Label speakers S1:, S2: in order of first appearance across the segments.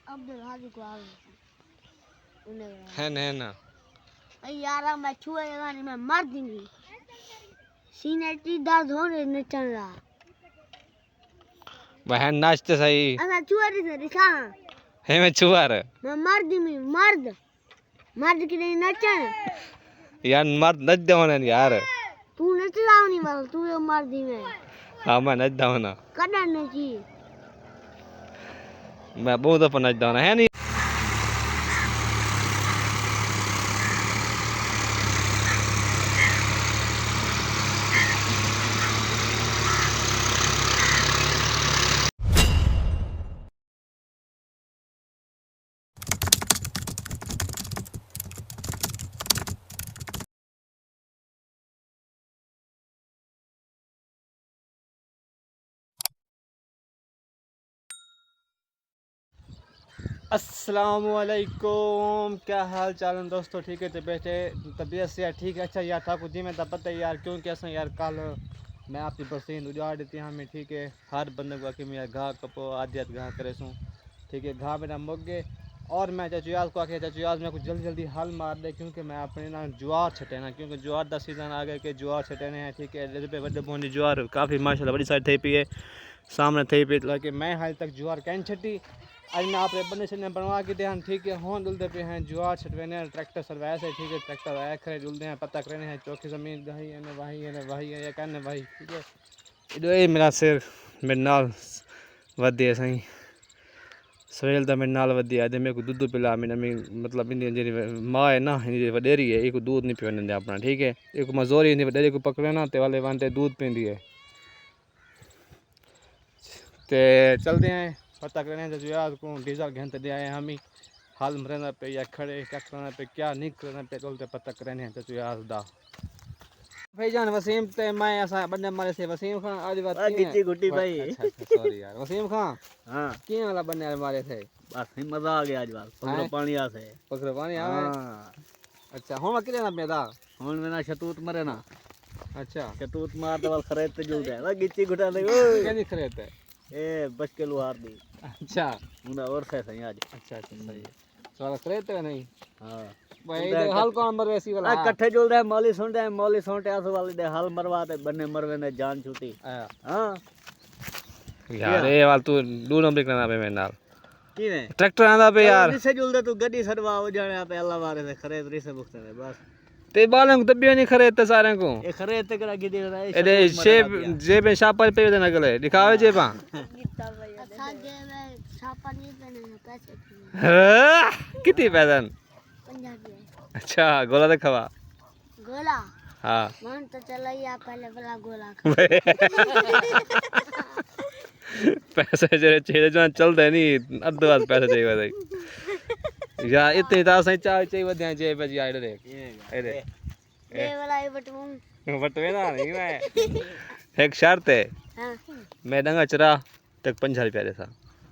S1: अब्दुल हाजी को आवे
S2: है ना
S1: यार मैं छुए गाने में मर दूंगी सीने की दर्द हो रही नचन रहा
S2: बहन नाचते सही
S1: असा छुआ रे दिखा
S2: है मैं छुआ रे
S1: मैं मर दूंगी मर्द के लिए नचन
S2: यार मर्द नच दो ना यार
S1: तू नच रहा नहीं मतलब तू ये मर्दी में
S2: हाँ मैं नच दो ना
S1: कदर नची
S2: मैं बहुत दफा नच दो ना है नहीं अस्सलामुअलैकुम क्या हाल चाल है दोस्तों ठीक है तो बैठे तबीयत से यार ठीक है अच्छा यार था कुछ में तो पता है यार क्योंकि ऐसा यार कल मैं आपकी बरसीन उजाड़ देती हमें ठीक है हर बंदे को आके मेरा घा कपो आधी घा करे सूँ ठीक है घा मेरा मुक गए और मैं चचुयाज को आके चचुयाज में कुछ जल्दी हल मार दे क्योंकि मैं अपने ना ज्वार छटे ना क्योंकि ज्वार का सीजन आ गया कि ज्वार छटेने हैं ठीक है पे वे पहुंची ज्वार काफ़ी माशाल्लाह बड़ी सारी थी पी है सामने थी पी लगे मैं हाल तक ज्वार कैन छटी आज मैं आप बंदे से बनवा के ध्यान ठीक है हों दुलते पे हैं ज्वार छटवेने ट्रैक्टर सरवाया से ठीक है ट्रैक्टर आया खड़े डुलते हैं पता करने हैं चौकी ज़मीन दही है वही है कहने भाई ठीक है इधर मेरा सिर मेरे नाल वधे सही सवेल तो मेरे नाल वधी है मेरे को दूध पिला मैंने मतलब इन जी माँ है ना इन वडेरी है एक दूध नहीं पिने अपना ठीक है एक मजोरी इन वडेरी को पकड़े ना तो वाले वांटे दूध पींदी है ते चलते हैं पता करें जो यार को डीजल घंटे दे आए हम ही हाल मरना पे या खड़े क्या करना पे क्या नहीं करना पे चलते पता करें तो यार दा भाईजान वसीम ते मैं ऐसा बंदे मारे से वसीम खान आज बात
S3: गिट्टी गुट्टी भाई
S2: अच्छा सॉरी यार वसीम खान
S3: हां
S2: की वाला बंदे मारे थे
S3: बस ही मजा आ गया आज बात पकड़ो पानी आ से
S2: पकड़ो पानी आ अच्छा हुन किले ना पेदा
S3: हुन में ना शतूत मरे ना
S2: अच्छा
S3: शतूत मार दे वाल खरेत ते जुल जाए वा गिट्टी गुटा ले ओ
S2: कैसी खरीद है
S3: ए बच के लोहार दी
S2: अच्छा
S3: मुना और से सही आज
S2: अच्छा सही सवाल खरीद है नहीं
S3: हां
S2: भाई हाल कौन मर वैसी वाला
S3: इकट्ठे जुल रहे मौली सुनते आस वाले दे हाल मरवाते बन्ने मरवे ने जान छूटी हां
S2: यार ये वाल तू दो नंबर करना पे मेरे नाल
S3: किने
S2: ट्रैक्टर आंदा पे यार
S3: निसे जुल दे तू गड्डी सड़वा हो जाने पे अल्लाह वारे से खरीद री से बुखते ने बस
S2: ते बालों को तबियो नहीं खरीदते सारे को
S3: ए खरीद ते करा गिदी रहा है
S2: ए शेब जेब में शापर पे देना गले दिखावे जेबा
S1: अच्छा जे मैं छापा नहीं पहने पैसे
S2: कितनी पैदन
S1: 50
S2: अच्छा गोला दिखावा
S1: गोला
S2: हाँ
S1: मन तो चला या पहले वाला गोला
S2: पैसे जो चाहिए जो चल दे नहीं अद्ध बात पैसे चाहिए भाई यार इतनी तो सही चाहिए बदिया जेब पे जी आइड देख
S1: ये वाला ये
S2: बटवे ना नहीं मैं एक शर्त है
S1: हां
S2: मैं डंगा चरा तक 50 रुपया देता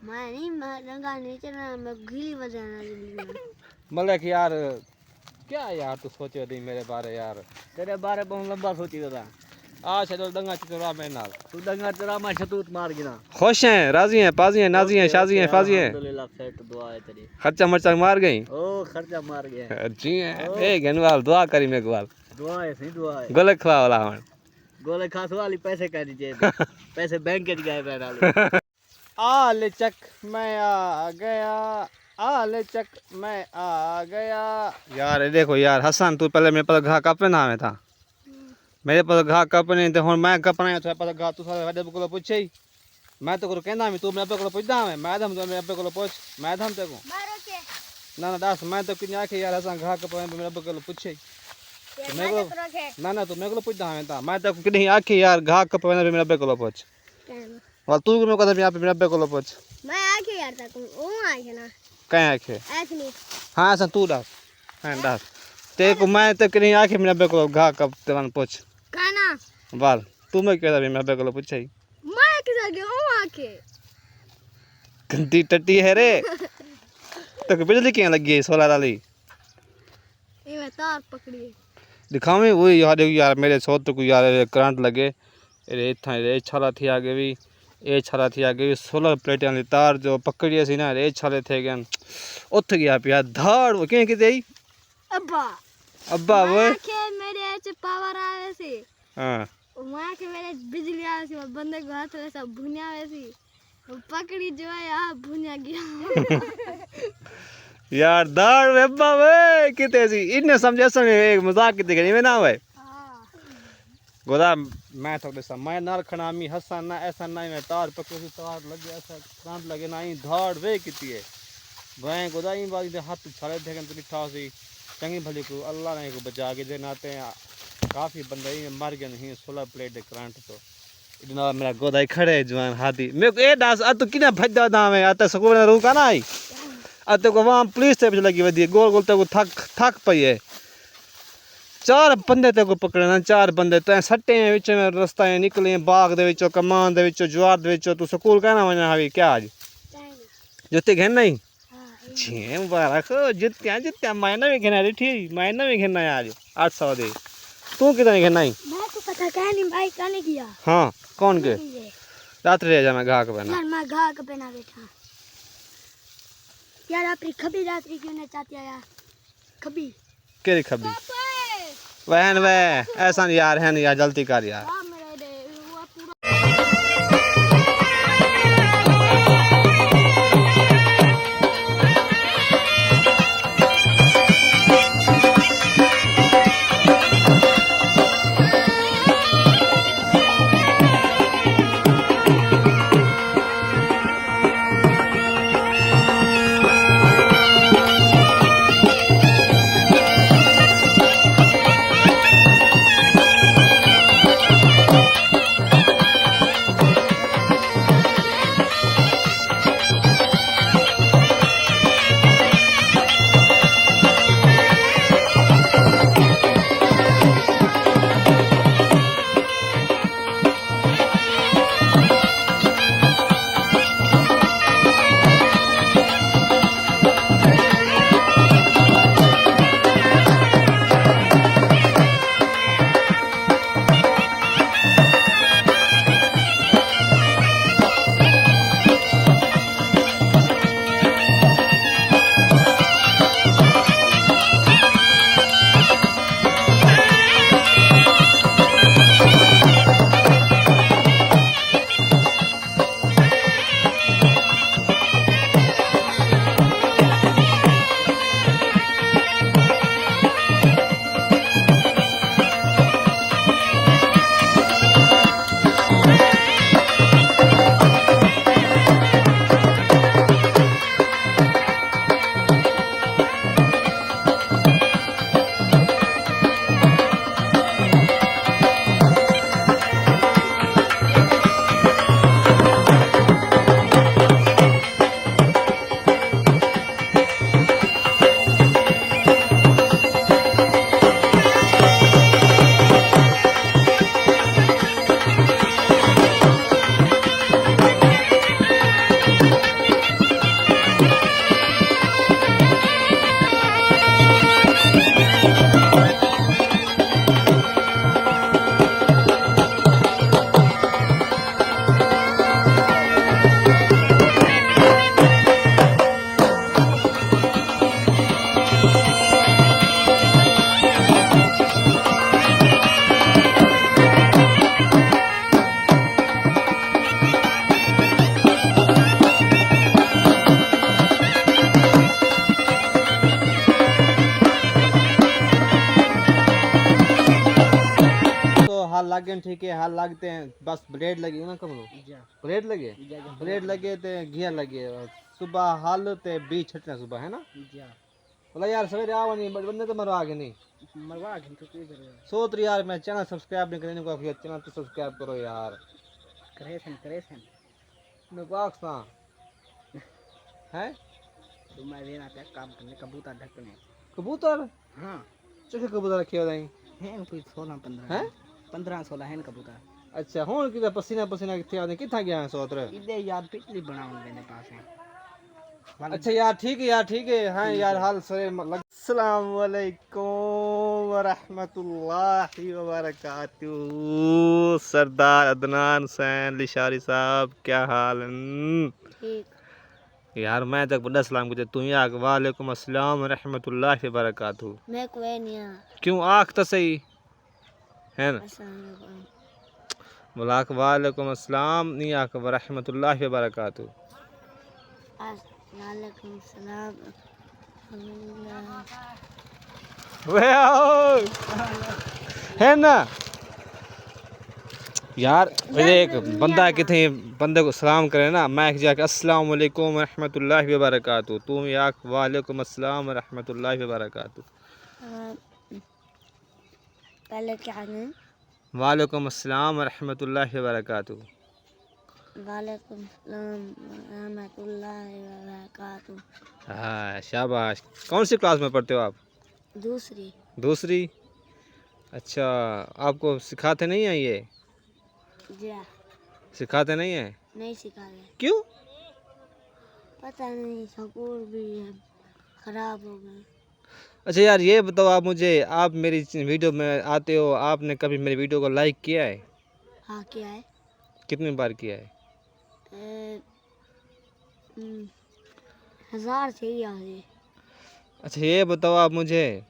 S1: मैं रंगा नहीं चला मैं गिली बजाना
S2: मतलब यार क्या यार तू सोचे दी मेरे बारे यार
S3: तेरे बारे बहुत लंबा सोची था
S2: आ चलो डंगा चरा मेरे नाल
S3: तू दंगा तेरा मैं शतूत मार गिना
S2: खुश हैं राजी हैं पाजी हैं नाजी हैं शाजी हैं फाजी हैं
S3: अल्हम्दुलिल्लाह सेट दुआ है तेरी
S2: खर्चा मर्चा मार गई
S3: ओ खर्चा मार गया
S2: जी हैं ए गनवाल दुआ करी मेरे को
S3: दुआ है सही दुआ है
S2: गोले खवा वाला हन
S3: गोले खास वाली पैसे कह दीजिए पैसे बैंक के गए बैठ डाले
S2: आ ले चक मैं आ गया आ ले चक मैं आ गया यार देखो यार हसन तू पहले मेरे पास घा कपने ना में था मेरे पास घा कपने तो हुन मैं कपना तो पास घा तू सारे वडे को पूछे मैं तो को कहना मैं तू मेरे को पूछदा मैं मैडम तो मेरे को पूछ मैडम ते को
S1: मारो के
S2: ना दस मैं तो किन आखे यार हसन घा कपने मेरे को पूछे मेरे को ना तू मेरे को पूछदा मैं तो किन आखे यार घा कपने मेरे को पूछ और तू मेरे को यहाँ पे मेरे को पूछ
S1: मैं आके यार तक ओ आके ना
S2: कहीं आखे
S1: ऐसे नहीं
S2: हाँ सन तू डाल हाँ डाल ते को मैं तो कहीं आखे मेरे को घा कब तेवन पूछ
S1: कहना
S2: बाल तू मैं कहता मेरे को पूछे
S1: मैं किधर गया हूं आके
S2: गंदी टट्टी है रे तो बिजली क्या लगी है सोलर वाली
S1: ये मैं तार पकड़ी
S2: दिखावे वही यार मेरे सोत को यार करंट लगे अरे इतना रे छाला थी आगे भी ये छाला थी गई 16 प्लेटें वाली तार जो पकड़ी सी ना ये छाले थे गए उठ गया पिया धाड़ वो क्या किते
S1: अब्बा
S2: अब्बा वो
S1: के मेरे ऐसे पावर आवे सी
S2: हां
S1: वहां के मेरे बिजली आवे सी बंदे को हाथ में सब भुनिया आवे सी पकड़ी जो है आ भुनिया गया
S2: यार दाड़ वे अब्बा वे किते सी इन्ने समझे सुन एक मजाक किते करी में ना होए गोदा मैं तो दसा मैं नाल खनामी हसन ना ऐसा ना मैं तार पकड़ी तार लगे ऐसा करंट लगे ना ही धाड़ वे किती है मैं गोदा ही बात दे हाथ छाले थे कन लिखा सी चंगी भली को अल्लाह ने को बचा के दे नाते काफी बंदे ही मर गए नहीं 16 प्लेट करंट तो इतना मेरा गोदा ही खड़े जवान हाथी मेरे को ए डांस आ तो किने भजदा दावे आ तो सको ना रुका ना आई आ तो को वहां पुलिस ते लगी वदी गोल गोल तो थक पई है 4 बंदे ते को पकड़ना 4 बंदे तो सट्टे विच में रास्ता निकले बाग दे विचो कमान दे विचो जवार दे विचो तू स्कूल कहना वना हावी क्या आज जुत्ते घेन नहीं छे मुबारक जुत्ते मैंने भी घेना री ठीक मैंने भी घेना आज 800 दे तू कितने घेना ही
S1: मैं तो पता क्या नहीं भाई काने किया
S2: हां कौन के रात रे जा मैं घाक बना
S1: यार मैं घाक पे ना बैठा यार अपनी खबी रात्रि क्यों नहीं चाहती यार खबी
S2: केरी खबी वहन वे ऐसा यार है नहीं यार जल्दी कर यार
S1: हां मेरे दे वो पूरा
S2: हाल लग गए ठीक है हाल लगते हैं बस ब्रेड लगी ना कब ब्रेड लगे ब्रेड लगे ते घिया लगे सुबह हाल ते बी छटना सुबह है ना बोला यार सवेरे आओ नहीं बंदे तो मरवा के नहीं
S1: मरवा के तो कोई करे
S2: सोच रही यार मैं चैनल सब्सक्राइब नहीं करने को चैनल तो सब्सक्राइब करो यार
S1: करे
S2: मैं को आखसा है
S1: तो मैं लेना पे काम करने कबूतर ढकने
S2: कबूतर
S1: हां
S2: चुके कबूतर रखे हो दाई
S1: हैं कोई 16 15
S2: हैं
S1: 15 16 हैं कबूतर
S2: अच्छा हुन कि पसीना पसीना किथे आने किथा गया है सोत्र
S1: इदे यार पिछली बनाउन मेरे पास है
S2: अच्छा यार ठीक है यार, ठीक है। हाँ यार, हाल सरे अस्सलाम वालेकुम वरहमतुल्लाहि वबरकातुहू। सरदार अदनान हुसैन लिशारी साहब, क्या हाल है?
S1: ठीक
S2: यार मैं तक बड़ा सलाम करते, तुम ही आग वालेकुम अस्सलाम वरहमतुल्लाहि वबरकातुहू।
S1: मैं कोई नहीं आ
S2: क्यों आख तो सही है ना?
S1: अस्सलाम
S2: बोला वालेकुम अस्सलाम, नहीं आख वरहमतुल्लाहि वबरकातुहू।
S1: वालेकुम सलाम।
S2: वे आओ। है ना यार, मेरे एक बंदा किथे बंदे को सलाम करे ना, मैं जाके अस्सलाम वालेकुम रहमतुल्लाहि व बरकातहू, तुम याक वालेकुम अस्सलाम रहमतुल्लाहि व बरकातहू।
S1: पहले क्या है?
S2: वालेकुम अस्सलाम रहमतुल्लाहि व बरकातहू।
S1: वालेकुम सलाम रहमतुल्लाहि व बरकातहू।
S2: हाँ शाबाश। कौन सी क्लास में पढ़ते हो आप?
S1: दूसरी।
S2: दूसरी। अच्छा, आपको सिखाते नहीं हैं ये?
S1: जी
S2: सिखाते नहीं हैं?
S1: नहीं सिखा रहे।
S2: क्यों?
S1: पता नहीं, स्कूल भी खराब हो गए।
S2: अच्छा यार ये बताओ आप मुझे, आप मेरी वीडियो में आते हो, आपने कभी मेरी वीडियो को लाइक किया है?
S1: हाँ क्या है?
S2: कितनी बार किया है?
S1: 1000 से ही आगे।
S2: अच्छा ये बताओ आप मुझे,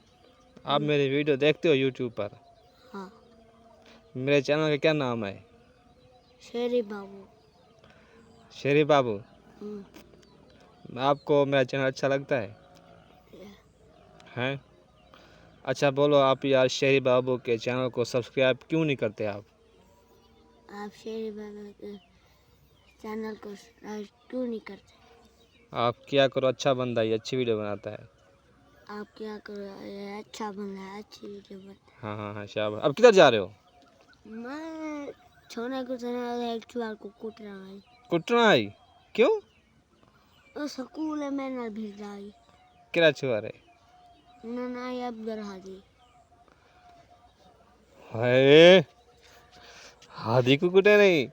S2: आप मेरी वीडियो देखते हो यूट्यूब पर?
S1: हाँ।
S2: मेरे चैनल का क्या नाम है?
S1: शेरी बाबू।
S2: शेरी बाबू।
S1: हम्म।
S2: आपको मेरा चैनल अच्छा लगता है? हैं? अच्छा बोलो आप यार, शेरी बाबू के चैनल को सब्सक्राइब क्यों नहीं करते आप?
S1: आप शेरी बाबू के चैनल को सब्सक्राइब क्यों नहीं करते?
S2: आप क्या करो, अच्छा बंदा, ये अच्छी वीडियो बनाता है।
S1: आप क्या करो, ये अच्छा बंदा है, अच्छी वीडियो बनती
S2: हाँ हाँ हाँ शाबाश। अब किधर जा रहे हो?
S1: है। मैं छोने को चना एक चुहार को कूट रहा है।
S2: कुटना है? क्यों?
S1: वो स्कूल है, मैं ना भेज रहा है।
S2: क्या छुआ रहे?
S1: उन्होंने अब गढ़ा दी।
S2: है हादी को कुटे नहीं,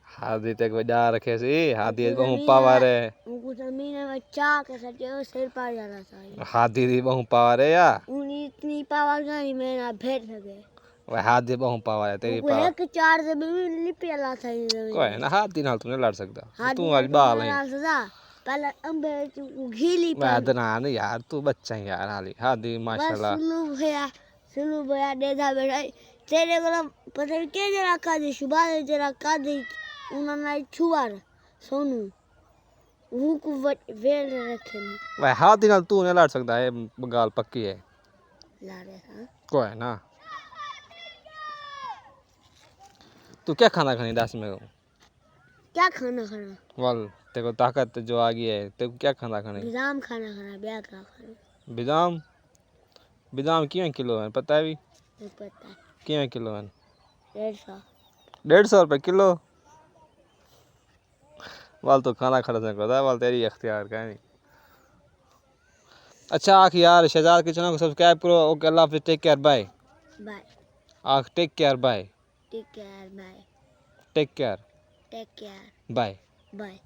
S2: हादी तक बजा रखे सी, हादी बहु पावर है।
S1: उनको जमीन में चा के सटे सिर पर जा रहा था।
S2: हादी दी बहु पावर है या?
S1: उन्हें इतनी पावर नहीं, मैं ना भेज सके।
S2: वह हादी बहु पावर है, तेरी पावर
S1: एक चार से भी लिपिया था।
S2: कोई ना, हादी नाल तू नहीं लड़ सकता,
S1: हाँ
S2: तू वाली बाल है।
S1: पहले अंबे घीली
S2: वह अदनान यार, तू बच्चा है यार, हाली हादी माशाल्लाह।
S1: सुलू भैया डेढ़ा बैठा तेरे को पता नहीं क्या जरा का दे सुबह जरा का दे उन्होंने छुआर सोनू वो को वेल रखे
S2: वह हादी नाल तू नहीं लड़ सकता है, गाल पक्की है।
S1: लारे हाँ
S2: कोई ना। तू क्या खाना खानी दस में को?
S1: क्या खाना खाना?
S2: वाल तेरे को ताकत जो आ गई है, तेरे को क्या खाना खानी?
S1: बादाम खाना खाना ब्याह का खाना।
S2: बादाम? बादाम क्यों किलो है पता है भी?
S1: नहीं पता।
S2: क्यों किलो है?
S1: 150।
S2: 150 रुपये किलो? वाल तो खाना खर्च नहीं करता, वाल तेरी अख्तियार का है नहीं। अच्छा आख यार, शहजाद के चैनल को सब्सक्राइब करो। ओके अल्लाह हाफिज़, टेक केयर, बाय।
S1: बाय।
S2: आख take care, bye.
S1: Take care bye.
S2: Take care,
S1: take care
S2: bye.
S1: Bye.